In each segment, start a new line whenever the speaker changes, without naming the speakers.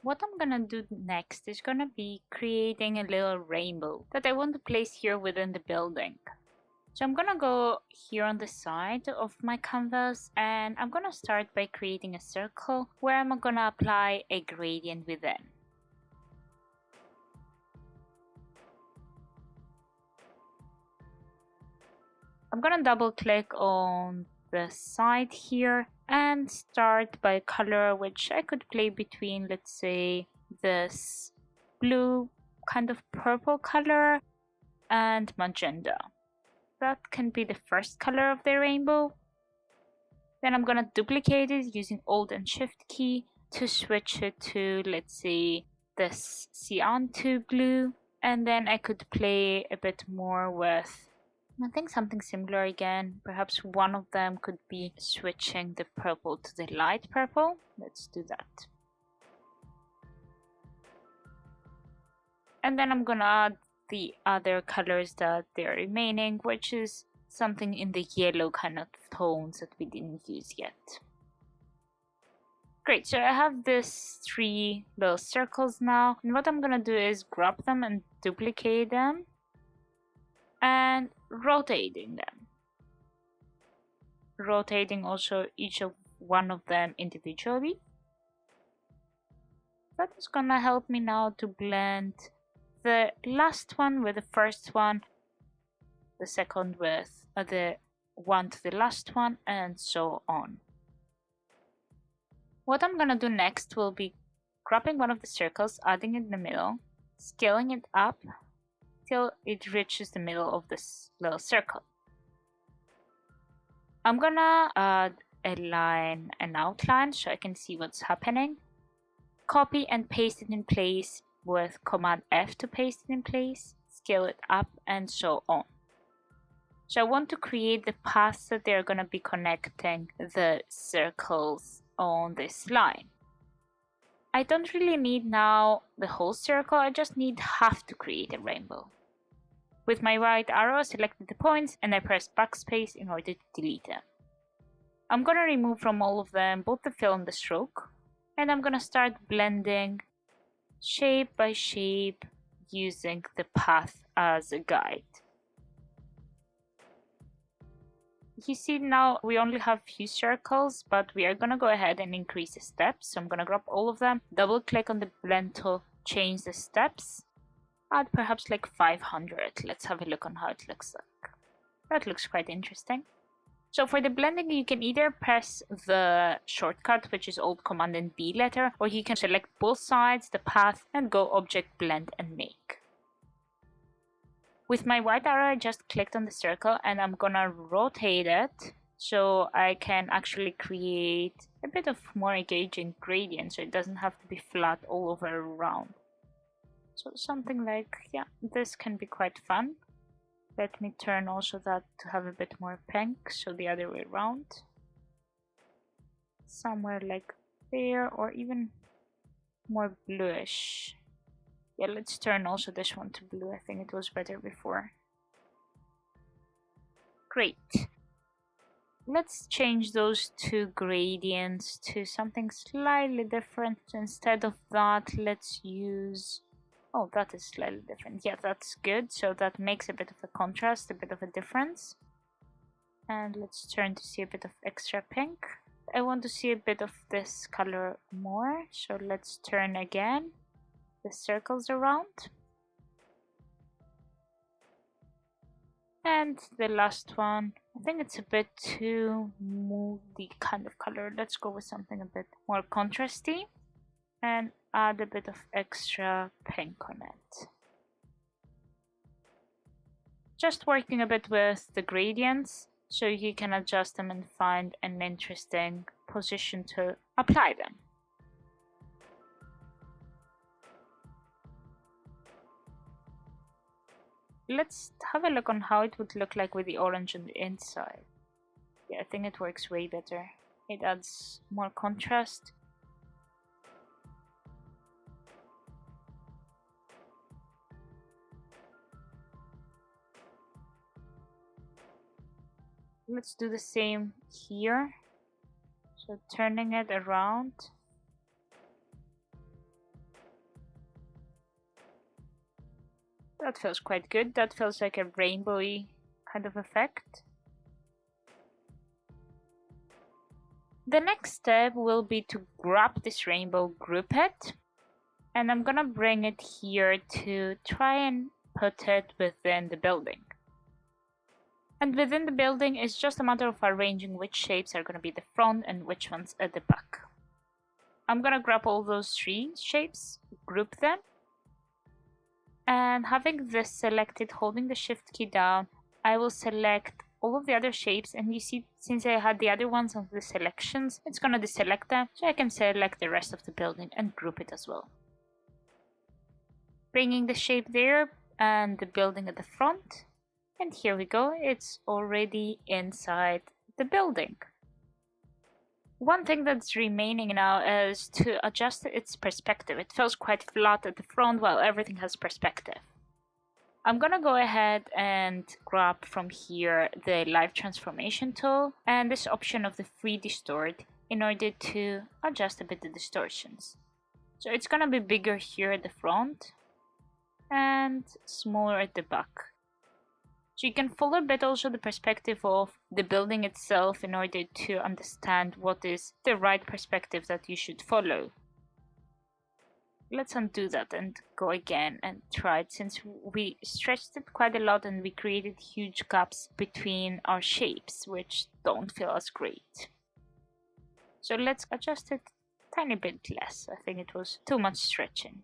What I'm gonna do next is gonna be creating a little rainbow that I want to place here within the building. So I'm gonna go here on the side of my canvas and I'm gonna start by creating a circle where I'm gonna apply a gradient within. I'm gonna double click on the side here and start by color, which I could play between, let's say, this blue kind of purple color and magenta. That can be the first color of the rainbow. Then I'm gonna duplicate it using Alt and Shift key to switch it to, let's say, this cyan to blue. And then I could play a bit more with, I think, something similar again. Perhaps one of them could be switching the purple to the light purple. Let's do that. And then I'm gonna add the other colors that they're remaining, which is something in the yellow kind of tones that we didn't use yet. Great, so I have these 3 little circles now, and what I'm gonna do is grab them and duplicate them and rotating them. Rotating also each of one of them individually. That is gonna help me now to blend the last one with the first one, the second with the one to the last one, and so on. What I'm gonna do next will be grabbing one of the circles, adding it in the middle, scaling it up till it reaches the middle of this little circle. I'm gonna add a line, an outline, so I can see what's happening. Copy and paste it in place with Command F to paste it in place, scale it up, and so on. So I want to create the paths that they're going to be connecting the circles on this line. I don't really need now the whole circle, I just need half to create a rainbow. With my right arrow, I selected the points and I pressed backspace in order to delete them. I'm going to remove from all of them both the fill and the stroke, and I'm going to start blending shape by shape using the path as a guide. You see now we only have few circles, but we are gonna go ahead and increase the steps. So I'm gonna grab all of them, double click on the blend tool, change the steps, add perhaps like 500. Let's have a look on how it looks like. That looks quite interesting. So for the blending, you can either press the shortcut, which is Alt Command and B letter, or you can select both sides, the path, and go Object Blend and Make. With my right arrow, I just clicked on the circle and I'm gonna rotate it so I can actually create a bit of more engaging gradient so it doesn't have to be flat all over around. So something like, yeah, this can be quite fun. Let me turn also that to have a bit more pink, so the other way around. Somewhere like there, or even more bluish. Yeah, let's turn also this one to blue. I think it was better before. Great. Let's change those 2 gradients to something slightly different. Instead of that, let's use... Oh, that is slightly different. Yeah, that's good. So that makes a bit of a contrast, a bit of a difference. And let's turn to see a bit of extra pink. I want to see a bit of this color more. So let's turn again the circles around. And the last one, I think it's a bit too moody kind of color. Let's go with something a bit more contrasty and add a bit of extra pink on it. Just working a bit with the gradients so you can adjust them and find an interesting position to apply them. Let's have a look on how it would look like with the orange on the inside. Yeah, I think it works way better. It adds more contrast. Let's do the same here. So turning it around. That feels quite good. That feels like a rainbowy kind of effect. The next step will be to grab this rainbow, group it, and I'm gonna bring it here to try and put it within the building. And within the building, it's just a matter of arranging which shapes are gonna be the front and which ones at the back. I'm gonna grab all those three shapes, group them, and having this selected, holding the shift key down, I will select all of the other shapes, and you see, since I had the other ones on the selections, it's gonna deselect them, so I can select the rest of the building and group it as well. Bringing the shape there and the building at the front, and here we go, it's already inside the building. One thing that's remaining now is to adjust its perspective. It feels quite flat at the front while everything has perspective. I'm gonna go ahead and grab from here the live transformation tool and this option of the free distort in order to adjust a bit the distortions. So it's gonna be bigger here at the front and smaller at the back. So you can follow a bit also the perspective of the building itself in order to understand what is the right perspective that you should follow. Let's undo that and go again and try it, since we stretched it quite a lot and we created huge gaps between our shapes, which don't feel as great. So let's adjust it a tiny bit less. I think it was too much stretching.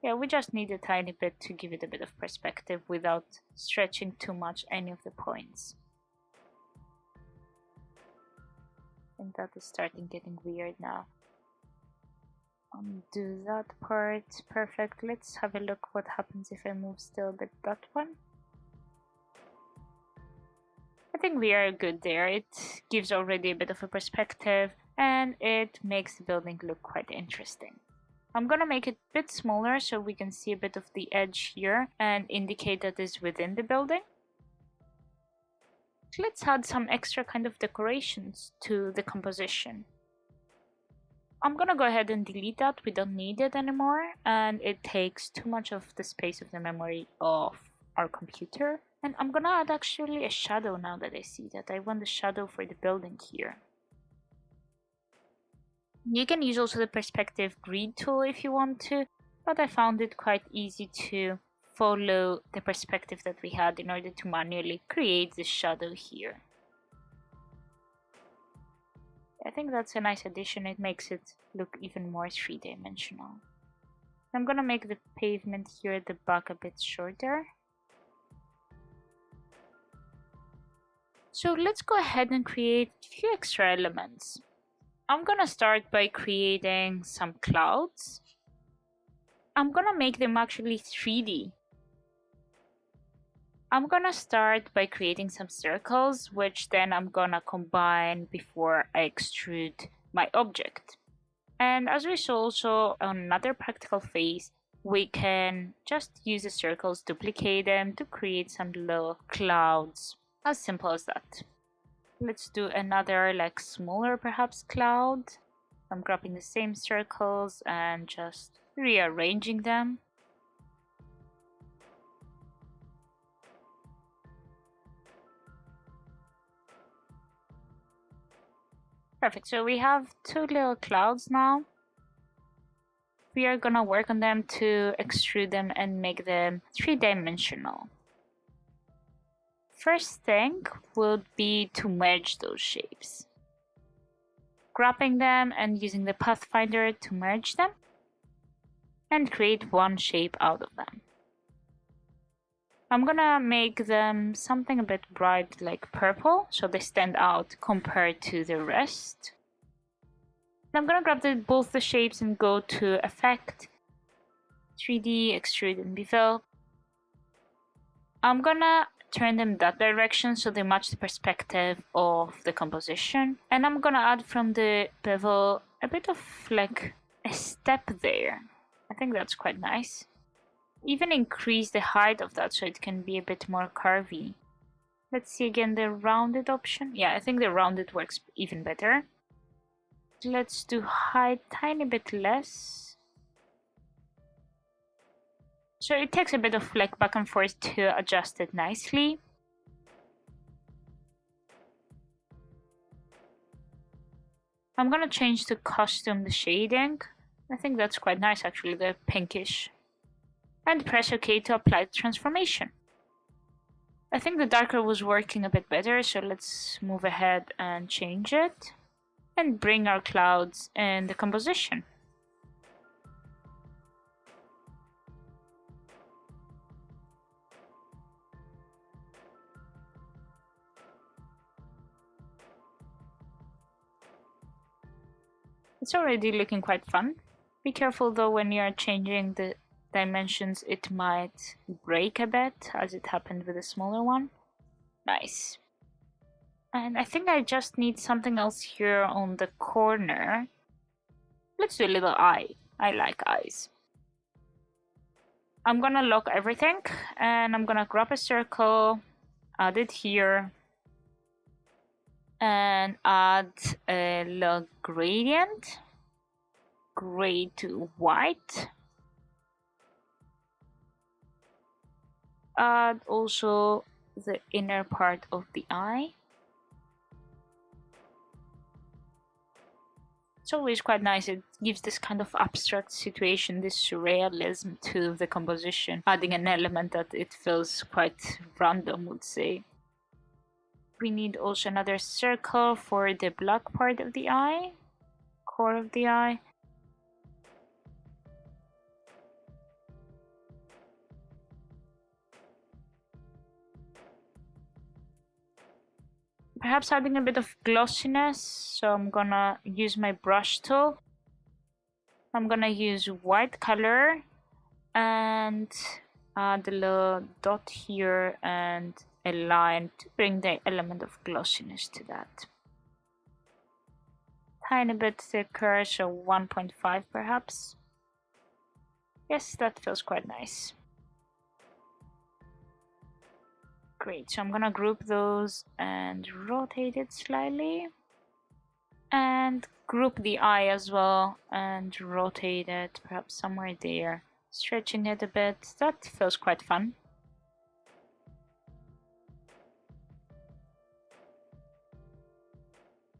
Yeah, we just need a tiny bit to give it a bit of perspective without stretching too much any of the points. I think that is starting getting weird now. Undo that part. Perfect. Let's have a look what happens if I move still a bit that one. I think we are good there. It gives already a bit of a perspective and it makes the building look quite interesting. I'm gonna make it a bit smaller so we can see a bit of the edge here and indicate that it's within the building. Let's add some extra kind of decorations to the composition. I'm gonna go ahead and delete that. We don't need it anymore and it takes too much of the space of the memory of our computer. And I'm gonna add actually a shadow now that I see that. I want the shadow for the building here. You can use also the perspective grid tool if you want to, but I found it quite easy to follow the perspective that we had in order to manually create this shadow here. I think that's a nice addition. It makes it look even more three-dimensional. I'm gonna make the pavement here at the back a bit shorter. So let's go ahead and create a few extra elements. I'm gonna start by creating some clouds. I'm gonna make them actually 3D. I'm gonna start by creating some circles, which then I'm gonna combine before I extrude my object. And as we saw also on another practical phase, we can just use the circles, duplicate them to create some little clouds. As simple as that. Let's do another like smaller perhaps cloud. I'm grabbing the same circles and just rearranging them. Perfect, so we have two little clouds now. We are gonna work on them to extrude them and make them three-dimensional. First thing would be to merge those shapes. Grabbing them and using the pathfinder to merge them and create one shape out of them. I'm gonna make them something a bit bright like purple so they stand out compared to the rest. I'm gonna grab both the shapes and go to Effect, 3D, Extrude and Bevel. I'm gonna turn them that direction so they match the perspective of the composition. And I'm gonna add from the bevel a bit of like a step there. I think that's quite nice. Even increase the height of that so it can be a bit more curvy. Let's see again the rounded option. Yeah, I think the rounded works even better. Let's do height tiny bit less. So it takes a bit of like back and forth to adjust it nicely. I'm gonna change to custom the shading. I think that's quite nice actually, the pinkish. And press OK to apply the transformation. I think the darker was working a bit better, so let's move ahead and change it. And bring our clouds in the composition. It's already looking quite fun. Be careful though when you're changing the dimensions, it might break a bit, as it happened with the smaller one. Nice. And I think I just need something else here on the corner. Let's do a little eye. I like eyes. I'm gonna lock everything and I'm gonna grab a circle, add it here, and add a little gradient, gray to white. Add also the inner part of the eye. It's always quite nice. It gives this kind of abstract situation, this surrealism to the composition, adding an element that it feels quite random, would say. We need also another circle for the black part of the eye, core of the eye. Perhaps adding a bit of glossiness, so I'm gonna use my brush tool. I'm gonna use white color and add a little dot here and a line to bring the element of glossiness to that. Tiny bit thicker, so 1.5 perhaps. Yes, that feels quite nice. Great, so I'm gonna group those and rotate it slightly. And group the eye as well and rotate it perhaps somewhere there. Stretching it a bit, that feels quite fun.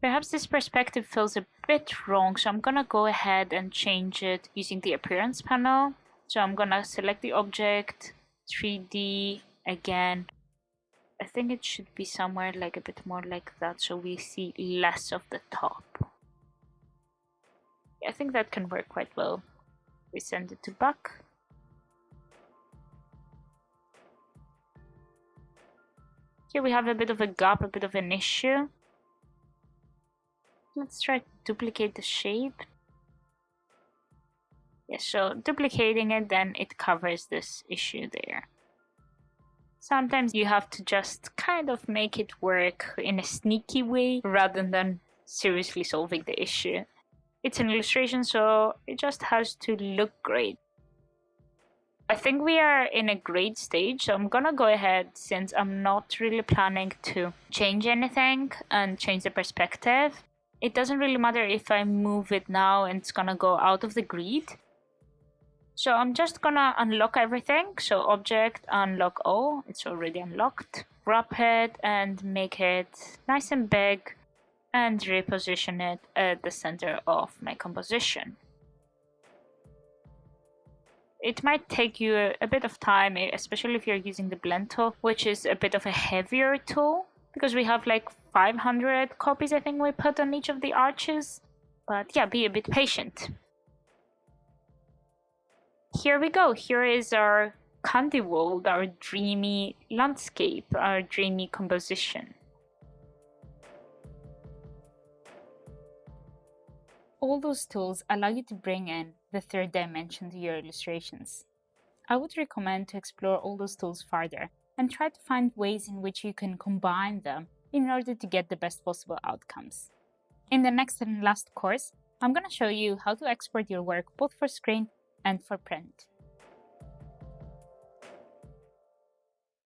Perhaps this perspective feels a bit wrong, so I'm gonna go ahead and change it using the appearance panel. So I'm gonna select the object, 3D again. I think it should be somewhere like a bit more like that, so we see less of the top. I think that can work quite well. We send it to back. Here we have a bit of a gap, a bit of an issue. Let's try to duplicate the shape. Yes, so duplicating it, then it covers this issue there. Sometimes you have to just kind of make it work in a sneaky way rather than seriously solving the issue. It's an illustration, so it just has to look great. I think we are in a great stage, so I'm gonna go ahead, since I'm not really planning to change anything and change the perspective. It doesn't really matter if I move it now and it's gonna go out of the grid. So I'm just gonna unlock everything. So object, unlock all, it's already unlocked. Wrap it and make it nice and big and reposition it at the center of my composition. It might take you a bit of time, especially if you're using the blend tool, which is a bit of a heavier tool, because we have like 500 copies I think we put on each of the arches. But yeah, be a bit patient. Here we go. Here is our candy world, our dreamy landscape, our dreamy composition. All those tools allow you to bring in the third dimension to your illustrations. I would recommend to explore all those tools further and try to find ways in which you can combine them in order to get the best possible outcomes. In the next and last course, I'm going to show you how to export your work both for screen and for print.